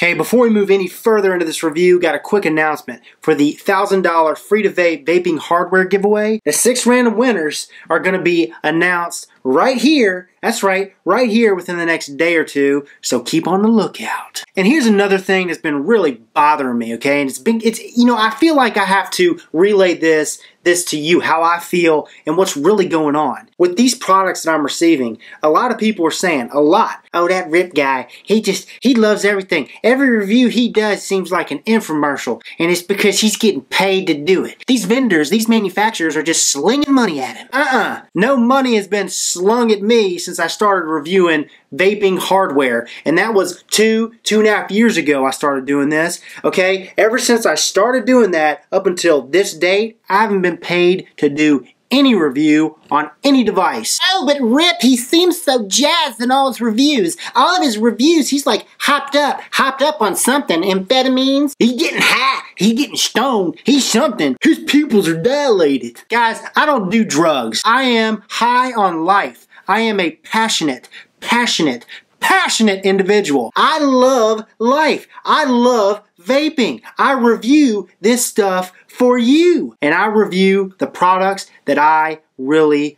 Okay, before we move any further into this review, got a quick announcement. For the $1,000 free-to-vape vaping hardware giveaway, the 6 random winners are going to be announced right here. That's right, right here within the next day or two, so keep on the lookout. And here's another thing that's been really bothering me, okay? And I feel like I have to relay this to you, how I feel and what's really going on. With these products that I'm receiving, a lot of people are saying, oh, that Rip guy, he loves everything. Every review he does seems like an infomercial, and it's because he's getting paid to do it. These vendors, these manufacturers are just slinging money at him. No money has been slung at me since I started reviewing vaping hardware, and that was two and a half years ago I started doing this, okay? Ever since I started doing that up until this date, I haven't been paid to do any review on any device. Oh, but Rip, he seems so jazzed in all his reviews. All of his reviews, he's like hopped up on something. Amphetamines? He's getting high. He's getting stoned. He's something. His pupils are dilated. Guys, I don't do drugs. I am high on life. I am a passionate individual. I love life. I love vaping. I review this stuff for you. And I review the products that I really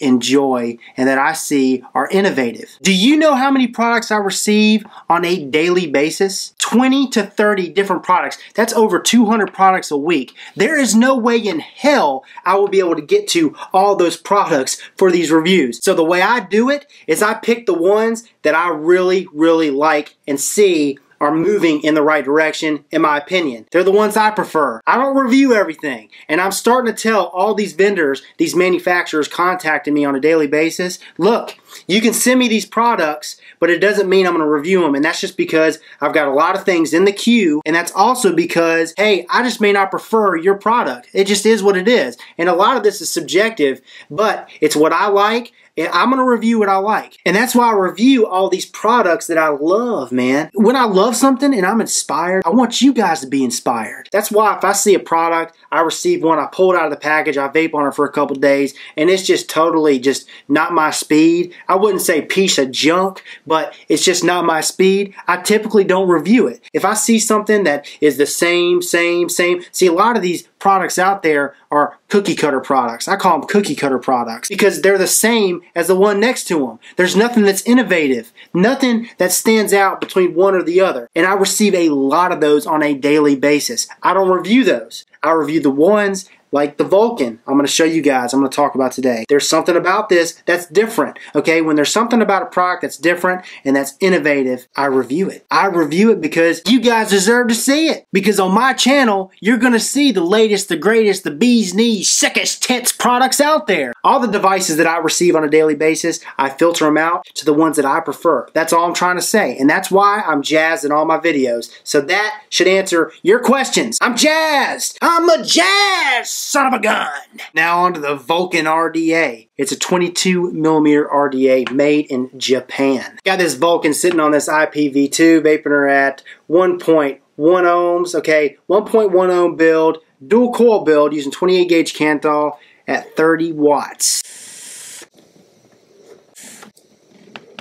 enjoy and that I see are innovative. Do you know how many products I receive on a daily basis? 20 to 30 different products. That's over 200 products a week. There is no way in hell I will be able to get to all those products for these reviews. So the way I do it is I pick the ones that I really like and see are moving in the right direction, in my opinion. They're the ones I prefer. I don't review everything, and I'm starting to tell all these vendors, these manufacturers contacting me on a daily basis, look, you can send me these products, but it doesn't mean I'm going to review them, and that's just because I've got a lot of things in the queue, and that's also because, hey, I just may not prefer your product. It just is what it is, and a lot of this is subjective, but it's what I like. I'm going to review what I like. And that's why I review all these products that I love, man. When I love something and I'm inspired, I want you guys to be inspired. That's why if I see a product, I receive one, I pull it out of the package, I vape on it for a couple days, and it's just totally just not my speed. I wouldn't say piece of junk, but it's just not my speed. I typically don't review it. If I see something that is the same, see a lot of these products out there are cookie cutter products. I call them cookie cutter products because they're the same as the one next to them. There's nothing that's innovative, nothing that stands out between one or the other. And I receive a lot of those on a daily basis. I don't review those. I review the ones like the Vulcan I'm going to show you guys, I'm going to talk about today. There's something about this that's different, okay? When there's something about a product that's different and that's innovative, I review it. I review it because you guys deserve to see it. Because on my channel, you're going to see the latest, the greatest, the bee's knees, sickest tits products out there. All the devices that I receive on a daily basis, I filter them out to the ones that I prefer. That's all I'm trying to say. And that's why I'm jazzed in all my videos. So that should answer your questions. I'm jazzed. I'm a jazzed son of a gun. Now on to the Vulcan RDA. It's a 22mm RDA made in Japan. Got this Vulcan sitting on this IPv2, vaping her at 1.1 ohms, okay, 1.1 ohm build, dual coil build using 28 gauge Canthal at 30 watts.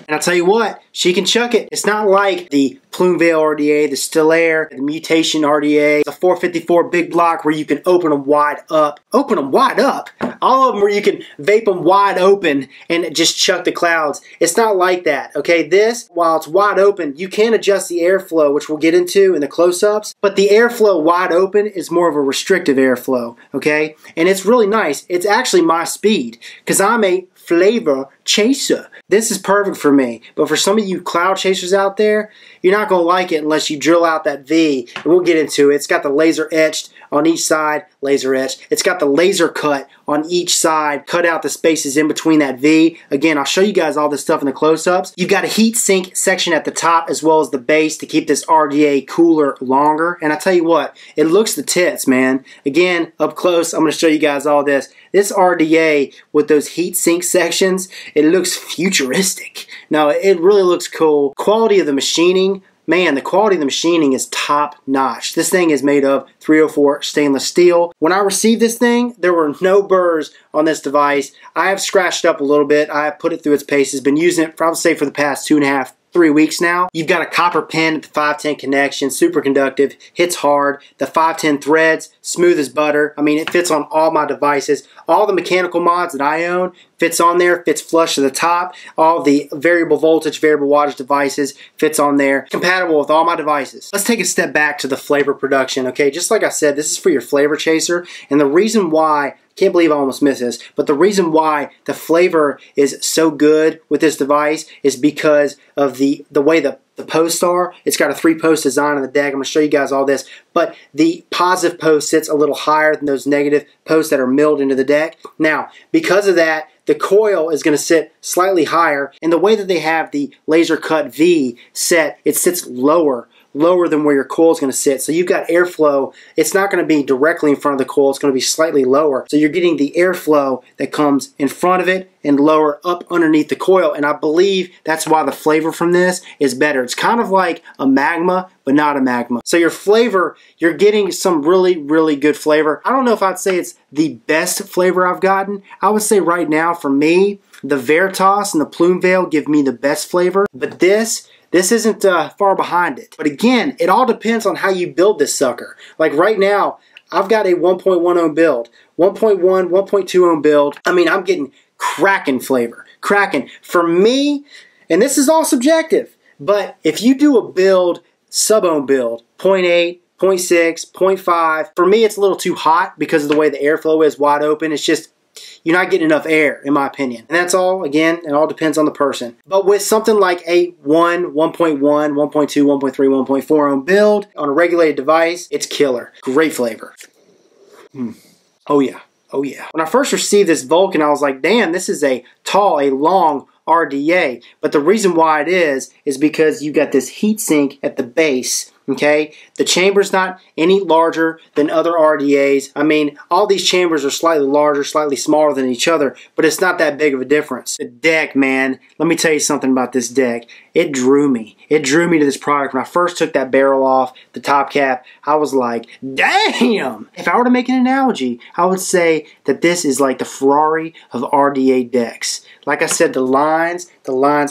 And I'll tell you what, she can chuck it. It's not like the Plumevale RDA, the Stellaire, the Mutation RDA, the 454 big block where you can open them wide up. Open them wide up? All of them where you can vape them wide open and just chuck the clouds. It's not like that, okay? This, while it's wide open, you can adjust the airflow, which we'll get into in the close-ups, but the airflow wide open is more of a restrictive airflow, okay? And it's really nice. It's actually my speed because I'm a flavor chaser. This is perfect for me, but for some of you cloud chasers out there, you're not going to like it unless you drill out that V, and we'll get into it. It's got the laser etched on each side, laser etched. It's got the laser cut on each side, cut out the spaces in between that V. Again, I'll show you guys all this stuff in the close-ups. You've got a heat sink section at the top as well as the base to keep this RDA cooler longer. And I tell you what, it looks the tits, man. Again, up close, I'm going to show you guys all this. This RDA with those heat sink sections, it looks futuristic. No, it really looks cool. Quality of the machining, man, the quality of the machining is top notch. This thing is made of 304 stainless steel. When I received this thing, there were no burrs on this device. I have scratched up a little bit. I have put it through its paces. Been using it, I would say, for the past 3 weeks now. You've got a copper pin at the 510 connection, super conductive, hits hard. The 510 threads, smooth as butter. I mean, it fits on all my devices. All the mechanical mods that I own fits on there, fits flush to the top. All the variable voltage, variable wattage devices fits on there. Compatible with all my devices. Let's take a step back to the flavor production, okay? Just like I said, this is for your flavor chaser, and the reason why, can't believe I almost missed this, but the reason why the flavor is so good with this device is because of the way the posts are. It's got a 3-post design on the deck. I'm going to show you guys all this, but the positive post sits a little higher than those negative posts that are milled into the deck. Now, because of that, the coil is going to sit slightly higher, and the way that they have the laser cut V set, it sits lower than where your coil is going to sit. So you've got airflow. It's not going to be directly in front of the coil. It's going to be slightly lower. So you're getting the airflow that comes in front of it and lower up underneath the coil. And I believe that's why the flavor from this is better. It's kind of like a magma, but not a magma. So your flavor, you're getting some really, really good flavor. I don't know if I'd say it's the best flavor I've gotten. I would say right now for me, the Veritas and the Plume Veil give me the best flavor. But this isn't far behind it. But again, it all depends on how you build this sucker. Like right now, I've got a 1.1 ohm build, 1.1, 1.2 ohm build. I mean, I'm getting cracking flavor. Cracking. For me, and this is all subjective, but if you do a build, sub-ohm build, 0.8, 0.6, 0.5, for me it's a little too hot because of the way the airflow is wide open. It's just, you're not getting enough air, in my opinion. And that's all, again, it all depends on the person. But with something like a 1, 1.1, 1.2, 1.3, 1.4 ohm build on a regulated device, it's killer. Great flavor. Oh yeah, oh yeah. When I first received this Vulcan, I was like, damn, this is a tall, a long RDA. But the reason why it is because you got this heat sink at the base. Okay, the chamber's not any larger than other RDAs. I mean, all these chambers are slightly larger, slightly smaller than each other, but it's not that big of a difference. The deck, man, let me tell you something about this deck. It drew me. It drew me to this product. When I first took that barrel off, the top cap, I was like, damn! If I were to make an analogy, I would say that this is like the Ferrari of RDA decks. Like I said, the lines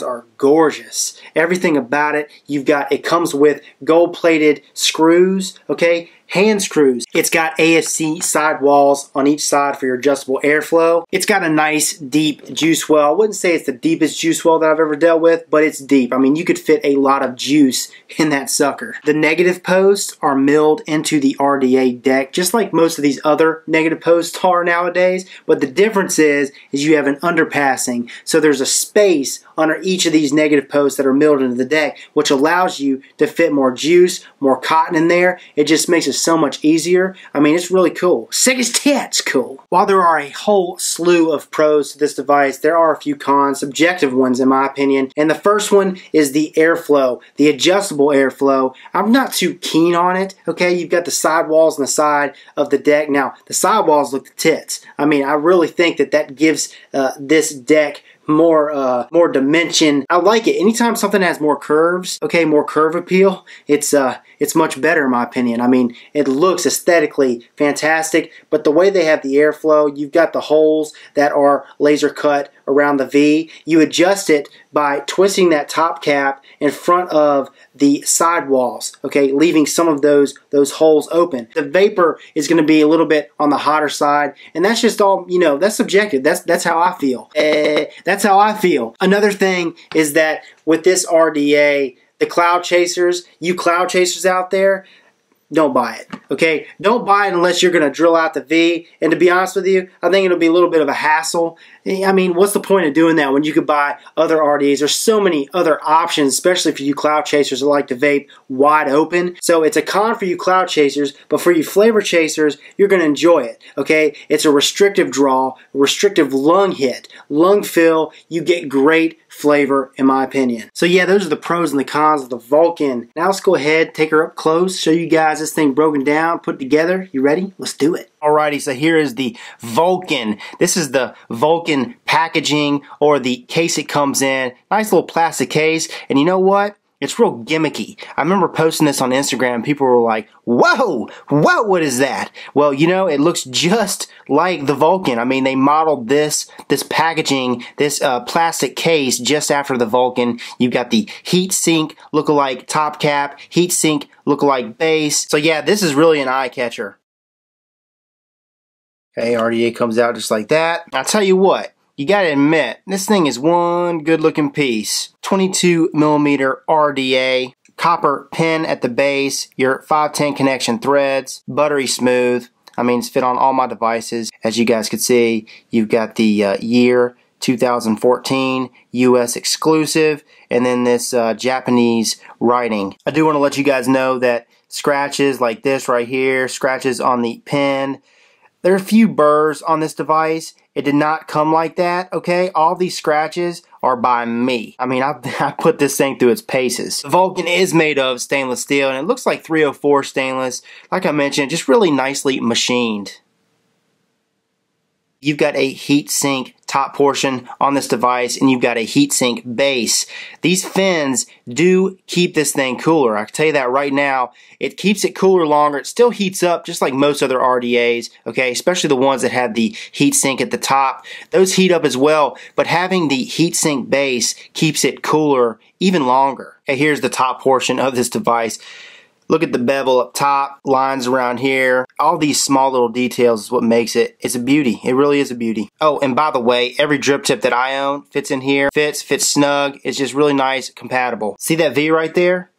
are gorgeous. Everything about it, it comes with gold-plated screws, okay? Hand screws. It's got AFC sidewalls on each side for your adjustable airflow. It's got a nice deep juice well. I wouldn't say it's the deepest juice well that I've ever dealt with, but it's deep. I mean, you could fit a lot of juice in that sucker. The negative posts are milled into the RDA deck, just like most of these other negative posts are nowadays, but the difference is you have an underpassing. So there's a space under each of these negative posts that are milled into the deck, which allows you to fit more juice, more cotton in there. It just makes it so much easier. I mean, it's really cool. Sick as tits cool. While there are a whole slew of pros to this device, there are a few cons, subjective ones in my opinion. And the first one is the airflow, the adjustable airflow. I'm not too keen on it, okay? You've got the sidewalls on the side of the deck. Now, the sidewalls look the tits. I mean, I really think that gives this deck more dimension. I like it. Anytime something has more curves, okay, more curve appeal, it's much better in my opinion. I mean, it looks aesthetically fantastic, but the way they have the airflow, you've got the holes that are laser cut around the V. You adjust it by twisting that top cap in front of the sidewalls, okay, leaving some of those holes open. The vapor is going to be a little bit on the hotter side, and that's just all, you know, that's subjective. That's how I feel. That's how I feel. Another thing is that with this RDA, the cloud chasers, you cloud chasers out there, don't buy it, okay? Don't buy it unless you're going to drill out the V. And to be honest with you, I think it'll be a little bit of a hassle. I mean, what's the point of doing that when you could buy other RDAs? There's so many other options, especially for you cloud chasers that like to vape wide open. So it's a con for you cloud chasers, but for you flavor chasers, you're going to enjoy it, okay? It's a restrictive draw, restrictive lung hit, lung fill. You get great flavor, in my opinion. So yeah, those are the pros and the cons of the Vulcan. Now let's go ahead, take her up close, show you guys this thing broken down, put together. You ready? Let's do it. Alrighty, so here is the Vulcan. This is the Vulcan packaging or the case it comes in. Nice little plastic case. And you know what? It's real gimmicky. I remember posting this on Instagram. People were like, whoa, what is that? Well, you know, it looks just like the Vulcan. I mean, they modeled this packaging, this plastic case just after the Vulcan. You've got the heat sink lookalike top cap, heat sink lookalike base. So yeah, this is really an eye catcher. Okay, RDA comes out just like that. I'll tell you what. You gotta admit, this thing is one good looking piece. 22mm RDA, copper pin at the base, your 510 connection threads, buttery smooth. I mean, it's fit on all my devices. As you guys can see, you've got the year 2014 US exclusive, and then this Japanese writing. I do want to let you guys know that scratches like this right here, scratches on the pin, there are a few burrs on this device. It did not come like that, okay? All these scratches are by me. I mean, I put this thing through its paces. The Vulcan is made of stainless steel, and it looks like 304 stainless. Like I mentioned, just really nicely machined. You've got a heatsink top portion on this device, and you've got a heatsink base. These fins do keep this thing cooler. I can tell you that right now. It keeps it cooler longer. It still heats up just like most other RDAs, okay? Especially the ones that have the heatsink at the top. Those heat up as well, but having the heatsink base keeps it cooler even longer. Okay, here's the top portion of this device. Look at the bevel up top, lines around here. All these small little details is what makes it. It's a beauty. It really is a beauty. Oh, and by the way, every drip tip that I own fits in here. Fits snug. It's just really nice, compatible. See that V right there?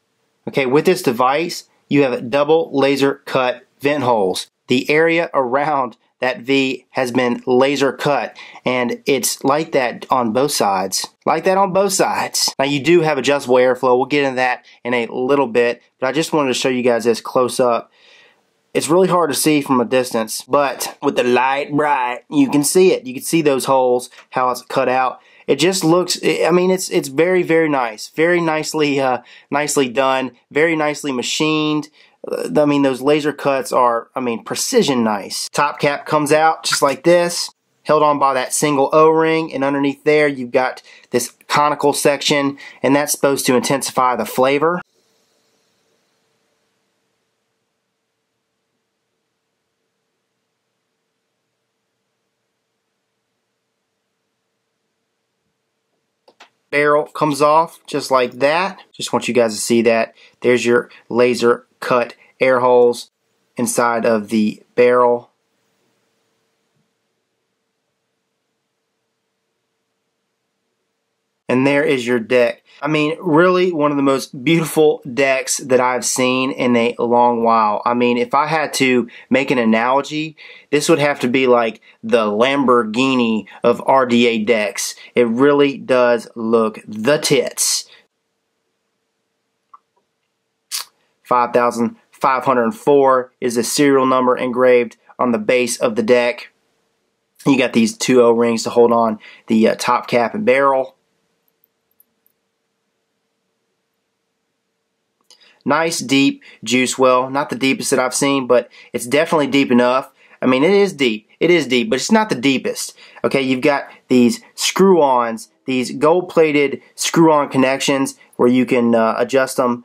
Okay, with this device, you have double laser cut vent holes. The area around that V has been laser cut, and it's like that on both sides. Like that on both sides. Now you do have adjustable airflow. We'll get into that in a little bit, but I just wanted to show you guys this close up. It's really hard to see from a distance, but with the light bright, you can see it. You can see those holes, how it's cut out. It just looks, I mean, it's very, very nice. Very nicely done. Very nicely machined. I mean, those laser cuts are, I mean, precision nice. Top cap comes out just like this, held on by that single O-ring, and underneath there you've got this conical section, and that's supposed to intensify the flavor. Barrel comes off just like that. Just want you guys to see that. There's your laser cut air holes inside of the barrel. And there is your deck. I mean, really one of the most beautiful decks that I've seen in a long while. I mean, if I had to make an analogy, this would have to be like the Lamborghini of RDA decks. It really does look the tits. 5504 is the serial number engraved on the base of the deck. You got these two O-rings to hold on the top cap and barrel. Nice deep juice well. Not the deepest that I've seen, but it's definitely deep enough. I mean, it is deep. It is deep, but it's not the deepest. Okay, you've got these screw-ons, these gold-plated screw-on connections where you can adjust them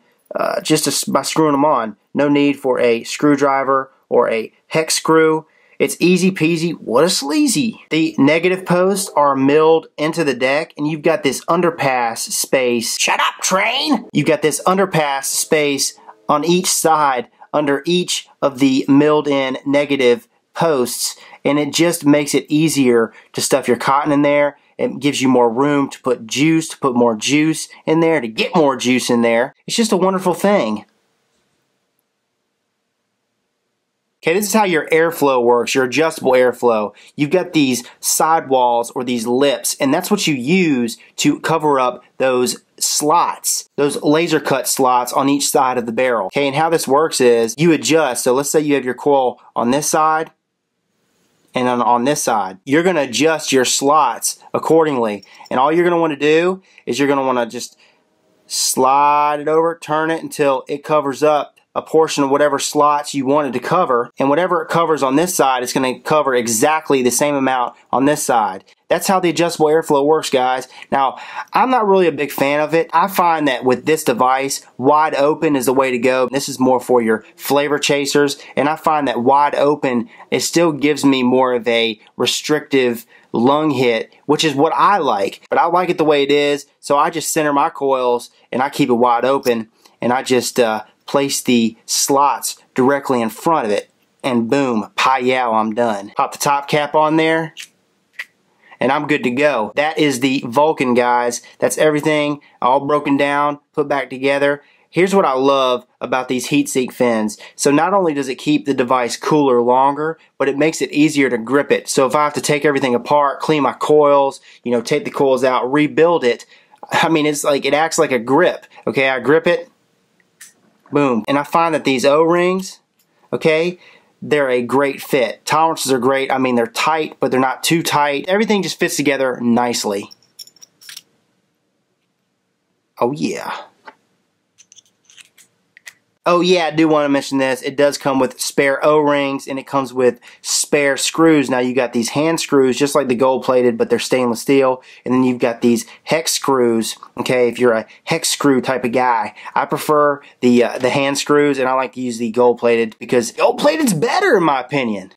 just by screwing them on. No need for a screwdriver or a hex screw. It's easy peasy, what a sleazy. The negative posts are milled into the deck, and you've got this underpass space. Shut up, train! You've got this underpass space on each side under each of the milled in negative posts, and it just makes it easier to stuff your cotton in there. It gives you more room to put juice, to put more juice in there, to get more juice in there. It's just a wonderful thing. Okay, this is how your airflow works, your adjustable airflow. You've got these sidewalls or these lips, and that's what you use to cover up those slots, those laser cut slots on each side of the barrel. Okay, and how this works is you adjust. So let's say you have your coil on this side and on this side. You're going to adjust your slots accordingly. And all you're going to want to do is you're going to want to just slide it over, turn it until it covers up a portion of whatever slots you wanted to cover, and whatever it covers on this side, it's going to cover exactly the same amount on this side. That's how the adjustable airflow works, guys. Now, I'm not really a big fan of it. I find that with this device, wide open is the way to go. This is more for your flavor chasers, and I find that wide open, it still gives me more of a restrictive lung hit, which is what I like. But I like it the way it is, so I just center my coils and I keep it wide open, and I just place the slots directly in front of it, and boom, pie-yow, I'm done. Pop the top cap on there, and I'm good to go. That is the Vulcan, guys. That's everything all broken down, put back together. Here's what I love about these heat sink fins. So not only does it keep the device cooler longer, but it makes it easier to grip it. So if I have to take everything apart, clean my coils, you know, take the coils out, rebuild it, I mean, it's like, it acts like a grip. Okay, I grip it, boom. And I find that these O-rings, okay, they're a great fit. Tolerances are great. I mean, they're tight, but they're not too tight. Everything just fits together nicely. Oh yeah. Oh yeah, I do want to mention this. It does come with spare O-rings, and it comes with spare screws. Now you got these hand screws, just like the gold plated, but they're stainless steel. And then you've got these hex screws. Okay, if you're a hex screw type of guy, I prefer the hand screws, and I like to use the gold plated because gold plated's better in my opinion.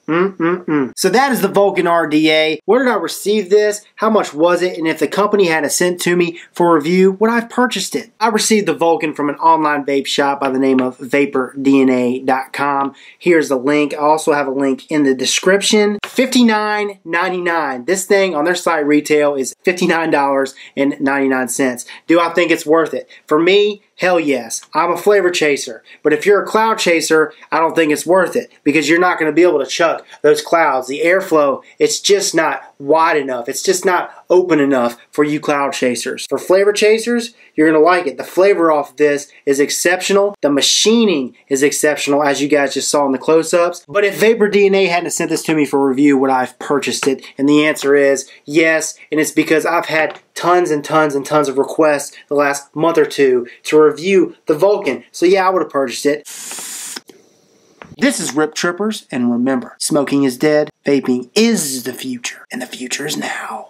So that is the Vulcan RDA. Where did I receive this? How much was it? And if the company had it sent to me for review, would I have purchased it? I received the Vulcan from an online vape shop by the name of VaporDNA.com. Here's the link. I also have a link in the description. $59.99. This thing on their site retail is $59.99. Do I think it's worth it? For me, hell yes. I'm a flavor chaser. But if you're a cloud chaser, I don't think it's worth it because you're not going to be able to chuck those clouds. The airflow, it's just not wide enough. It's just not open enough for you cloud chasers. For flavor chasers, you're going to like it. The flavor off this is exceptional. The machining is exceptional, as you guys just saw in the close-ups. But if Vapor DNA hadn't sent this to me for review, would I have purchased it? And the answer is yes, and it's because I've had tons and tons and tons of requests the last month or two to review the Vulcan. So yeah, I would have purchased it. This is Rip Trippers, and remember, smoking is dead, vaping is the future, and the future is now.